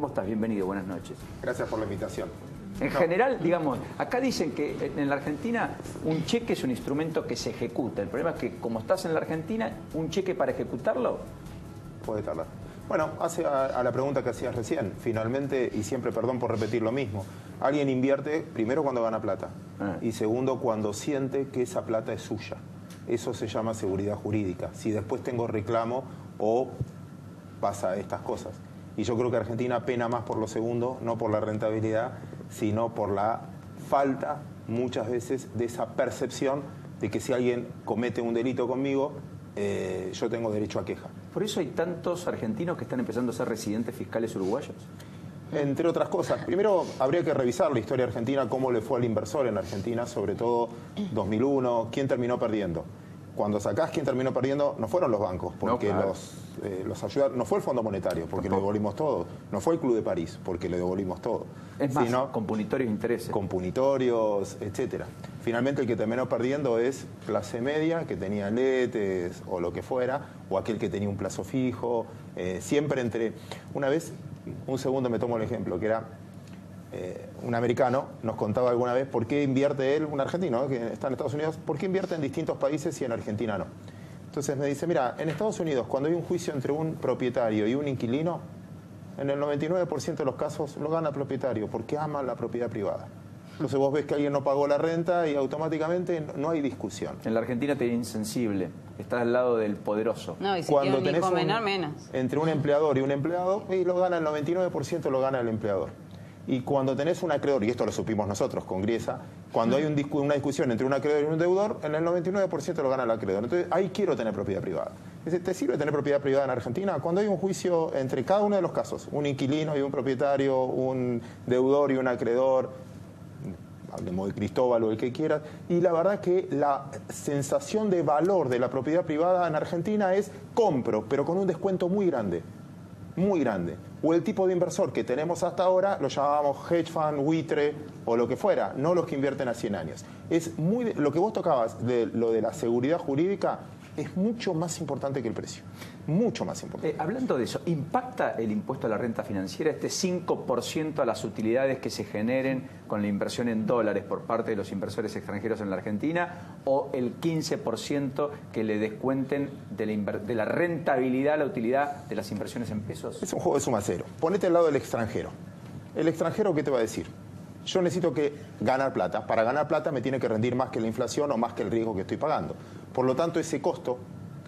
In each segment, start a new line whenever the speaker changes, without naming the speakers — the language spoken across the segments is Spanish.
¿Cómo estás? Bienvenido, buenas noches.
Gracias por la invitación.
En general, digamos, acá dicen que en la Argentina un cheque es un instrumento que se ejecuta. El problema es que como estás en la Argentina, un cheque para ejecutarlo...
Puede tardar. Bueno, hace a la pregunta que hacías recién, finalmente, y siempre perdón por repetir lo mismo, alguien invierte primero cuando gana plata y segundo cuando siente que esa plata es suya. Eso se llama seguridad jurídica. Si después tengo reclamo o pasa estas cosas. Y yo creo que Argentina pena más por lo segundo, no por la rentabilidad, sino por la falta, muchas veces, de esa percepción de que si alguien comete un delito conmigo, yo tengo derecho a queja.
¿Por eso hay tantos argentinos que están empezando a ser residentes fiscales uruguayos?
Entre otras cosas. Primero, habría que revisar la historia argentina, cómo le fue al inversor en Argentina, sobre todo 2001, quién terminó perdiendo. Cuando sacás quién terminó perdiendo, no fueron los bancos, porque no, claro, los ayudaron, no fue el Fondo Monetario, porque le devolvimos todo, no fue el Club de París, porque le devolvimos todo.
Es más, sino, con punitorios intereses.
Con punitorios, etcétera. Finalmente el que terminó perdiendo es clase media, que tenía letes o lo que fuera, o aquel que tenía un plazo fijo, siempre entre... Una vez, un segundo me tomo el ejemplo, que era... un americano nos contaba alguna vez por qué invierte él, un argentino que está en Estados Unidos, por qué invierte en distintos países y en Argentina no. Entonces me dice, mira, en Estados Unidos cuando hay un juicio entre un propietario y un inquilino, en el 99% de los casos lo gana el propietario porque ama la propiedad privada. Entonces vos ves que alguien no pagó la renta y automáticamente no hay discusión.
En la Argentina te insensible, estás al lado del poderoso.
No, y si
cuando
tiene un
tenés
hijo menor, menos.
Entre un empleador y un empleado, y lo gana el 99% lo gana el empleador. Y cuando tenés un acreedor, y esto lo supimos nosotros con Griesa, cuando hay una discusión entre un acreedor y un deudor, en el 99% lo gana el acreedor. Entonces, ahí quiero tener propiedad privada. ¿Te sirve tener propiedad privada en Argentina? Cuando hay un juicio entre cada uno de los casos, un inquilino y un propietario, un deudor y un acreedor, hablemos de Cristóbal o el que quieras, y la verdad que la sensación de valor de la propiedad privada en Argentina es compro, pero con un descuento muy grande. Muy grande. O el tipo de inversor que tenemos hasta ahora lo llamábamos hedge fund, buitre o lo que fuera, no los que invierten a 100 años. Es muy, lo que vos tocabas de lo de la seguridad jurídica es mucho más importante que el precio. Mucho más importante.
Hablando de eso, ¿impacta el impuesto a la renta financiera, este 5% a las utilidades que se generen con la inversión en dólares por parte de los inversores extranjeros en la Argentina, o el 15% que le descuenten de la rentabilidad, la utilidad de las inversiones en pesos?
Es un juego de suma cero. Ponete al lado del extranjero. ¿El extranjero qué te va a decir? Yo necesito ganar plata. Para ganar plata me tiene que rendir más que la inflación o más que el riesgo que estoy pagando. Por lo tanto, ese costo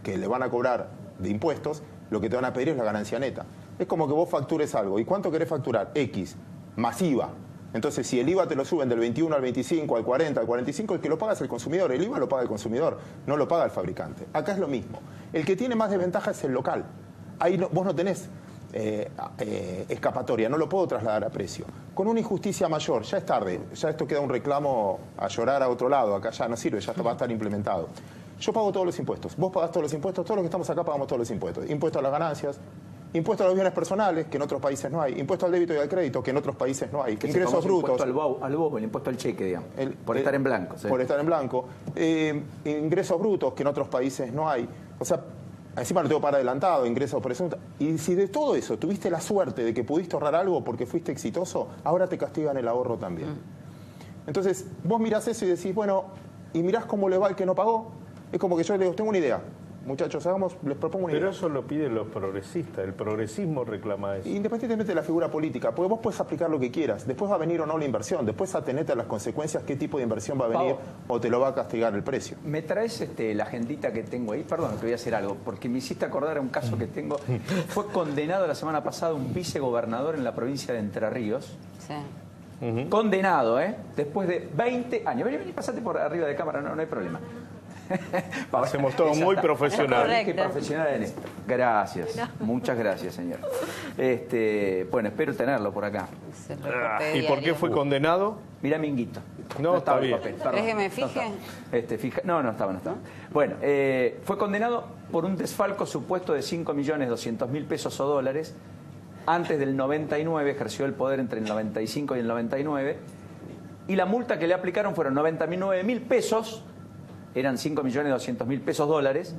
que le van a cobrar de impuestos, lo que te van a pedir es la ganancia neta. Es como que vos factures algo. ¿Y cuánto querés facturar? X, más IVA. Entonces, si el IVA te lo suben del 21 al 25, al 40, al 45, el que lo paga es el consumidor. El IVA lo paga el consumidor, no lo paga el fabricante. Acá es lo mismo. El que tiene más desventaja es el local. Ahí vos no tenés escapatoria, no lo puedo trasladar a precio. Con una injusticia mayor, ya es tarde, ya esto queda un reclamo a llorar a otro lado, acá ya no sirve, ya va a estar implementado. Yo pago todos los impuestos, vos pagás todos los impuestos, todos los que estamos acá pagamos todos los impuestos. Impuesto a las ganancias, impuesto a los bienes personales, que en otros países no hay, impuesto al débito y al crédito, que en otros países no hay, ingresos brutos.
Impuesto al bobo, el impuesto al cheque, digamos, por estar en blanco. ¿Sí?
Por estar en blanco. Ingresos brutos, que en otros países no hay. O sea, encima no tengo para adelantado, ingresos por eso. Y si de todo eso tuviste la suerte de que pudiste ahorrar algo porque fuiste exitoso, ahora te castigan el ahorro también. Entonces, vos mirás eso y decís, bueno, y mirás cómo le va el que no pagó. Es como que yo le digo, tengo una idea. Muchachos, les propongo una idea.
Pero eso lo piden los progresistas, el progresismo reclama eso.
Independientemente de la figura política, porque vos puedes aplicar lo que quieras, después va a venir o no la inversión, después atenete a las consecuencias, qué tipo de inversión va a venir o te lo va a castigar el precio.
¿Me traes la agendita que tengo ahí? Perdón, que voy a hacer algo, porque me hiciste acordar a un caso que tengo. Fue condenado la semana pasada un vicegobernador en la provincia de Entre Ríos. Sí. Condenado, después de 20 años. Vení, pasate por arriba de cámara, no hay problema.
Hacemos todo muy profesional.
Qué profesional en esto. Gracias. Muchas gracias, señor. Bueno, espero tenerlo por acá.
¿Y por qué fue condenado?
Mirá, Minguito.
No estaba bien.
¿Querés que me fije?
No estaba. Bueno, fue condenado por un desfalco supuesto de 5.200.000 pesos o dólares. Antes del 99, ejerció el poder entre el 95 y el 99. Y la multa que le aplicaron fueron 99.000 pesos. Eran 5.200.000 pesos dólares,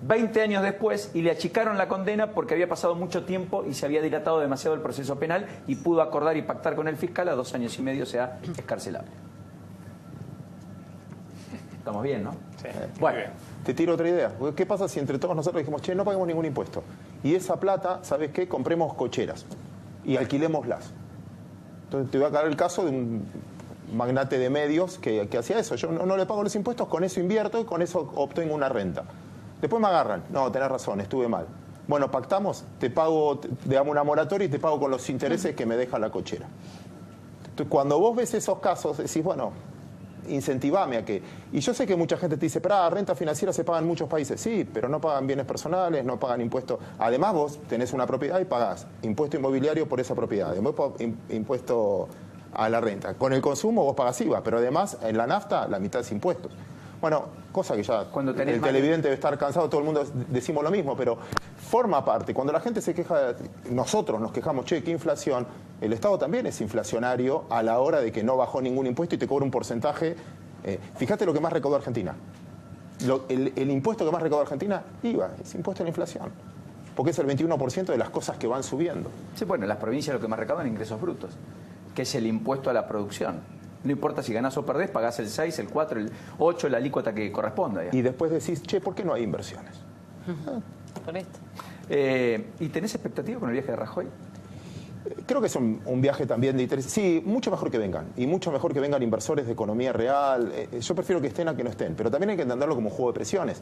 20 años después y le achicaron la condena porque había pasado mucho tiempo y se había dilatado demasiado el proceso penal y pudo acordar y pactar con el fiscal a 2 años y medio sea excarcelable. Estamos bien, ¿no?
Sí.
Bueno.
Te tiro otra idea. ¿Qué pasa si entre todos nosotros dijimos, che, no paguemos ningún impuesto? Y esa plata, ¿sabes qué? Compremos cocheras y alquilémoslas. Entonces te voy a caer el caso de un magnate de medios que hacía eso. Yo no le pago los impuestos, con eso invierto y con eso obtengo una renta. Después me agarran. No, tenés razón, estuve mal. Bueno, pactamos, te pago, te damos una moratoria y te pago con los intereses que me deja la cochera. Entonces, cuando vos ves esos casos, decís, bueno, incentivame a que... Y yo sé que mucha gente te dice, pero renta financiera se paga en muchos países. Sí, pero no pagan bienes personales, no pagan impuestos. Además, vos tenés una propiedad y pagás impuesto inmobiliario por esa propiedad, impuesto a la renta. Con el consumo vos pagás IVA, pero además en la nafta la mitad es impuestos. Bueno, cosa que ya el televidente debe estar cansado, todo el mundo decimos lo mismo, pero forma parte. Cuando la gente se queja, nosotros nos quejamos, che, qué inflación, el Estado también es inflacionario a la hora de que no bajó ningún impuesto y te cobra un porcentaje. Fíjate lo que más recaudó Argentina. El impuesto que más recaudó Argentina, IVA, es impuesto a la inflación. Porque es el 21% de las cosas que van subiendo.
Sí, bueno, las provincias lo que más recaudan ingresos brutos, que es el impuesto a la producción. No importa si ganás o perdés, pagás el 6, el 4, el 8, la alícuota que corresponda. Digamos.
Y después decís, che, ¿por qué no hay inversiones?
Por esto.
¿Y tenés expectativa con el viaje de Rajoy?
Creo que es un viaje también de interés. Sí, mucho mejor que vengan. Y mucho mejor que vengan inversores de economía real. Yo prefiero que estén a que no estén. Pero también hay que entenderlo como un juego de presiones.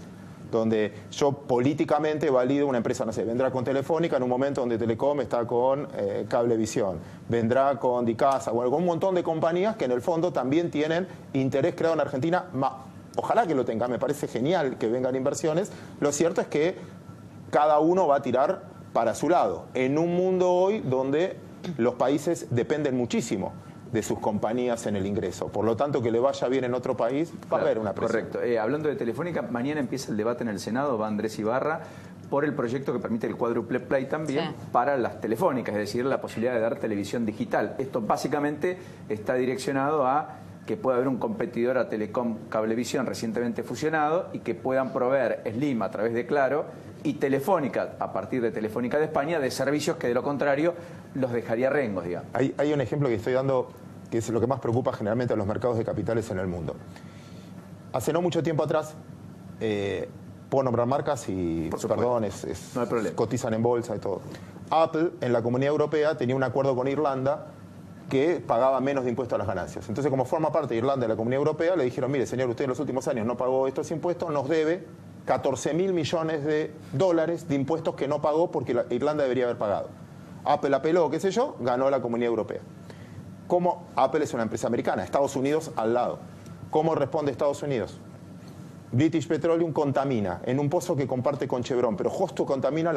Donde yo políticamente valido una empresa, no sé, vendrá con Telefónica en un momento donde Telecom está con Cablevisión, vendrá con Dicasa, o algún montón de compañías que en el fondo también tienen interés creado en Argentina. Ojalá que lo tengan, me parece genial que vengan inversiones. Lo cierto es que cada uno va a tirar para su lado, en un mundo hoy donde los países dependen muchísimo de sus compañías en el ingreso. Por lo tanto, que le vaya bien en otro país, va a haber una presión.
Correcto. Hablando de Telefónica, mañana empieza el debate en el Senado, va Andrés Ibarra, por el proyecto que permite el cuádruple play también para las telefónicas, es decir, la posibilidad de dar televisión digital. Esto básicamente está direccionado a que pueda haber un competidor a Telecom Cablevisión recientemente fusionado y que puedan proveer Slim a través de Claro y Telefónica, a partir de Telefónica de España, de servicios que de lo contrario los dejaría rengos, digamos.
Hay un ejemplo que estoy dando que es lo que más preocupa generalmente a los mercados de capitales en el mundo. Hace no mucho tiempo atrás, puedo nombrar marcas y, perdón,
no hay problema.
Cotizan en bolsa y todo. Apple, en la Comunidad Europea, tenía un acuerdo con Irlanda que pagaba menos de impuestos a las ganancias. Entonces, como forma parte de Irlanda de la Comunidad Europea, le dijeron, mire, señor, usted en los últimos años no pagó estos impuestos, nos debe 14.000 millones de dólares de impuestos que no pagó porque Irlanda debería haber pagado. Apple apeló, qué sé yo, ganó la Comunidad Europea. ¿Cómo? Apple es una empresa americana, Estados Unidos al lado. ¿Cómo responde Estados Unidos? British Petroleum contamina en un pozo que comparte con Chevron, pero justo contamina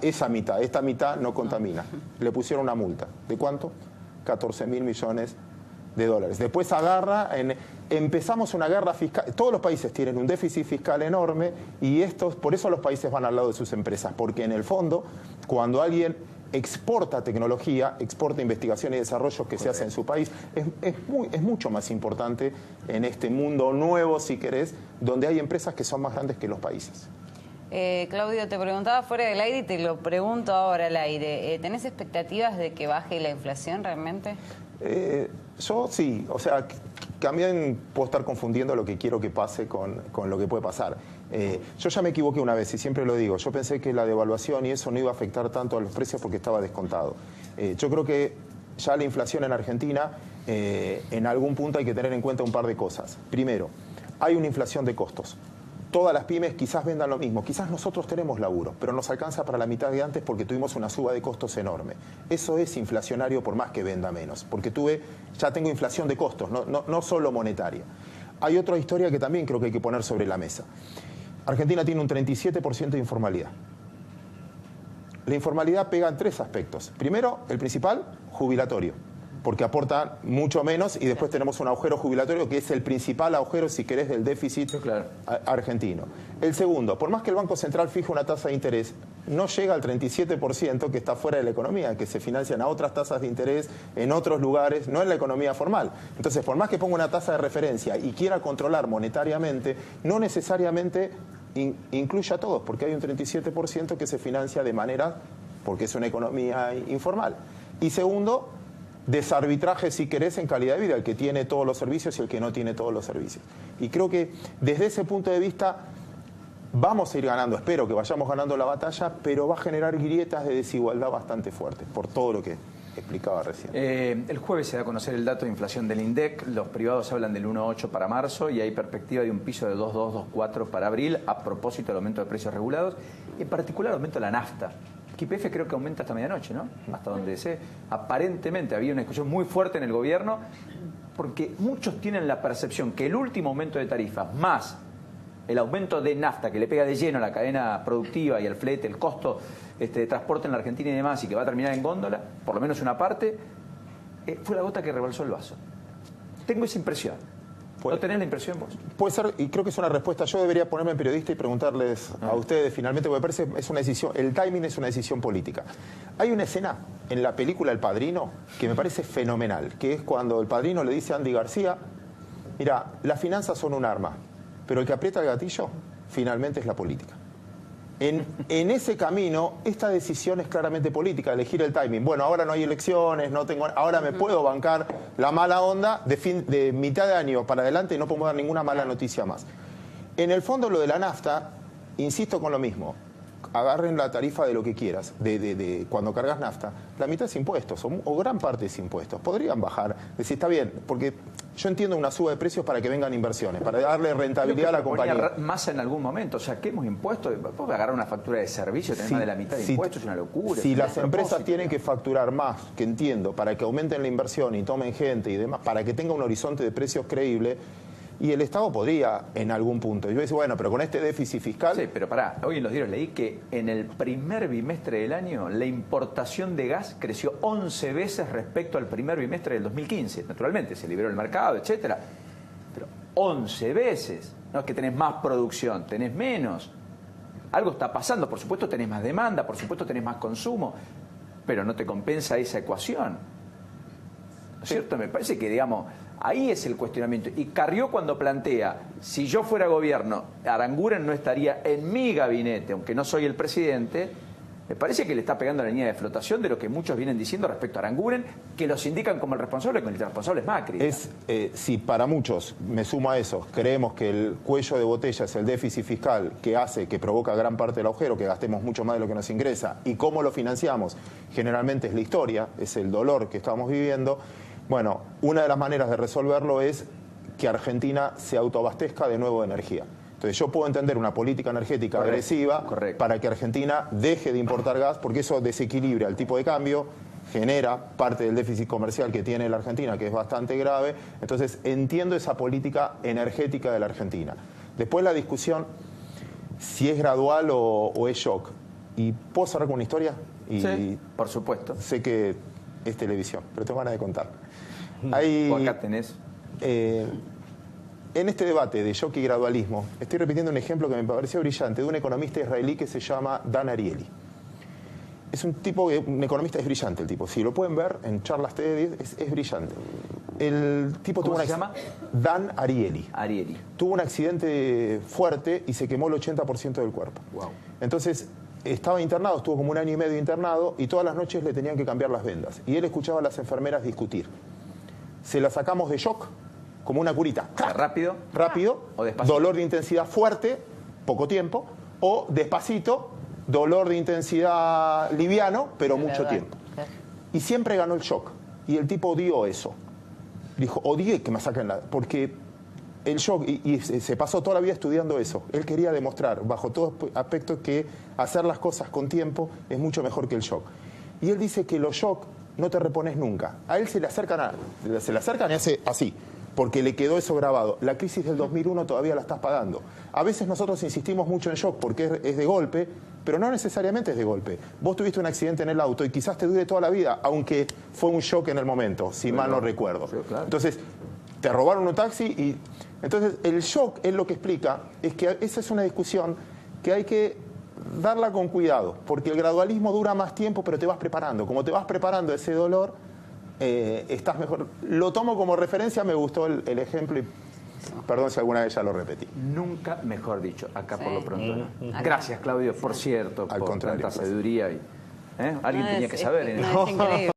esa mitad, esta mitad no contamina. Le pusieron una multa. ¿De cuánto? 14.000 millones de dólares. Después empezamos una guerra fiscal. Todos los países tienen un déficit fiscal enorme y por eso los países van al lado de sus empresas, porque en el fondo, cuando alguien exporta tecnología, exporta investigación y desarrollo que se hace en su país, es mucho más importante en este mundo nuevo, si querés, donde hay empresas que son más grandes que los países.
Claudio, te preguntaba fuera del aire y te lo pregunto ahora al aire. ¿Tenés expectativas de que baje la inflación realmente?
Yo sí, o sea, también puedo estar confundiendo lo que quiero que pase con lo que puede pasar. Yo ya me equivoqué una vez y siempre lo digo, yo pensé que la devaluación y eso no iba a afectar tanto a los precios porque estaba descontado. Yo creo que ya la inflación en Argentina, en algún punto hay que tener en cuenta un par de cosas. Primero, hay una inflación de costos. Todas las pymes quizás vendan lo mismo, quizás nosotros tenemos laburo, pero nos alcanza para la mitad de antes porque tuvimos una suba de costos enorme. Eso es inflacionario por más que venda menos, porque ya tengo inflación de costos, no solo monetaria. Hay otra historia que también creo que hay que poner sobre la mesa. Argentina tiene un 37% de informalidad. La informalidad pega en 3 aspectos. Primero, el principal, jubilatorio, porque aporta mucho menos y después tenemos un agujero jubilatorio que es el principal agujero, si querés, del déficit argentino. El segundo, por más que el Banco Central fije una tasa de interés, no llega al 37% que está fuera de la economía, que se financian a otras tasas de interés en otros lugares, no en la economía formal. Entonces, por más que ponga una tasa de referencia y quiera controlar monetariamente, no necesariamente incluye a todos, porque hay un 37% que se financia de manera, porque es una economía informal. Y segundo, desarbitraje, si querés, en calidad de vida, el que tiene todos los servicios y el que no tiene todos los servicios. Y creo que desde ese punto de vista vamos a ir ganando, espero que vayamos ganando la batalla, pero va a generar grietas de desigualdad bastante fuertes, por todo lo que explicaba recién.
El jueves se da a conocer el dato de inflación del INDEC. Los privados hablan del 1,8 para marzo y hay perspectiva de un piso de 2,2, 2,4 para abril a propósito del aumento de precios regulados, en particular aumento de la nafta. Que YPF creo que aumenta hasta medianoche, ¿no? Hasta donde sé. Aparentemente había una discusión muy fuerte en el gobierno porque muchos tienen la percepción que el último aumento de tarifas más el aumento de nafta que le pega de lleno a la cadena productiva y al flete, el costo de transporte en la Argentina y demás, y que va a terminar en góndola, por lo menos una parte, fue la gota que rebalsó el vaso. Tengo esa impresión. ¿No tenés la impresión vos?
Puede ser, y creo que es una respuesta. Yo debería ponerme en periodista y preguntarles a ustedes finalmente, porque me parece es una decisión, el timing es una decisión política. Hay una escena en la película El Padrino que me parece fenomenal, que es cuando el padrino le dice a Andy García, mira, las finanzas son un arma, pero el que aprieta el gatillo finalmente es la política. En ese camino, esta decisión es claramente política, elegir el timing. Bueno, ahora no hay elecciones, ahora me puedo bancar la mala onda de mitad de año para adelante y no podemos dar ninguna mala noticia más. En el fondo, lo de la nafta, insisto con lo mismo, agarren la tarifa de lo que quieras, de cuando cargas nafta, la mitad es impuestos, o gran parte es impuestos. Podrían bajar, decir, está bien, porque yo entiendo una suba de precios para que vengan inversiones, para darle rentabilidad a la compañía.
Massa en algún momento, saquemos impuestos, puedes agarrar una factura de servicio, tener más de la mitad de impuestos, es una locura.
Si las empresas tienen que facturar más, que entiendo, para que aumenten la inversión y tomen gente y demás, para que tenga un horizonte de precios creíble, y el Estado podría en algún punto. Yo decía, bueno, pero con este déficit fiscal...
Sí, pero pará, hoy en los diarios leí que en el primer bimestre del año la importación de gas creció 11 veces respecto al primer bimestre del 2015. Naturalmente, se liberó el mercado, etcétera. Pero 11 veces. No es que tenés más producción, tenés menos. Algo está pasando. Por supuesto tenés más demanda, por supuesto tenés más consumo, pero no te compensa esa ecuación. ¿No es cierto? Me parece que, digamos... Ahí es el cuestionamiento. Y Carrió cuando plantea, si yo fuera gobierno, Aranguren no estaría en mi gabinete, aunque no soy el presidente, me parece que le está pegando la línea de flotación de lo que muchos vienen diciendo respecto a Aranguren, que los indican como el responsable, cuando el responsable es Macri.
Si para muchos, me sumo a eso, creemos que el cuello de botella es el déficit fiscal que hace, que provoca gran parte del agujero, que gastemos mucho más de lo que nos ingresa, y cómo lo financiamos, generalmente es la historia, es el dolor que estamos viviendo. Bueno, una de las maneras de resolverlo es que Argentina se autoabastezca de nuevo de energía. Entonces yo puedo entender una política energética agresiva para que Argentina deje de importar gas, porque eso desequilibra el tipo de cambio, genera parte del déficit comercial que tiene la Argentina, que es bastante grave. Entonces entiendo esa política energética de la Argentina. Después la discusión si es gradual o es shock. ¿Y puedo cerrar con una historia?
Sí, por supuesto.
Sé que es televisión, pero tengo ganas de contar.
O acá tenés.
En este debate de shock y gradualismo, estoy repitiendo un ejemplo que me pareció brillante de un economista israelí que se llama Dan Ariely. Es un tipo, un economista, es brillante el tipo. Si lo pueden ver en charlas TED, es brillante. El tipo
¿Cómo se llama?
Dan Ariely.
Ariely.
Tuvo un accidente fuerte y se quemó el 80% del cuerpo.
Wow.
Entonces, estaba internado, estuvo como 1 año y medio internado y todas las noches le tenían que cambiar las vendas. Y él escuchaba a las enfermeras discutir. Se la sacamos de shock, como una curita.
¿Rápido?
Rápido.
¿O despacito?
Dolor de intensidad fuerte, poco tiempo. O despacito, dolor de intensidad liviano, pero mucho tiempo. Y siempre ganó el shock. Y el tipo odió eso. Dijo, odié que me saquen la... Porque el shock, y se pasó toda la vida estudiando eso. Él quería demostrar, bajo todo aspecto, que hacer las cosas con tiempo es mucho mejor que el shock. Y él dice que los shock no te repones nunca. A él se le acercan y hace así, porque le quedó eso grabado. La crisis del 2001 todavía la estás pagando. A veces nosotros insistimos mucho en shock porque es de golpe, pero no necesariamente es de golpe. Vos tuviste un accidente en el auto y quizás te dure toda la vida, aunque fue un shock en el momento, si mal no recuerdo.
Sí, claro.
Entonces, te robaron un taxi y... Entonces, el shock, es lo que explica, es que esa es una discusión que hay que darla con cuidado, porque el gradualismo dura más tiempo, pero te vas preparando. Como te vas preparando ese dolor, estás mejor. Lo tomo como referencia, me gustó el ejemplo
buenísimo.
Perdón si alguna vez ya lo repetí.
Nunca mejor dicho, acá
Sí.
por lo pronto.
Acá.
Gracias, Claudio, por cierto,
Al
por
contrario,
tanta
gracias.
sabiduría. Alguien
No,
tenía que saber.
no, es increíble.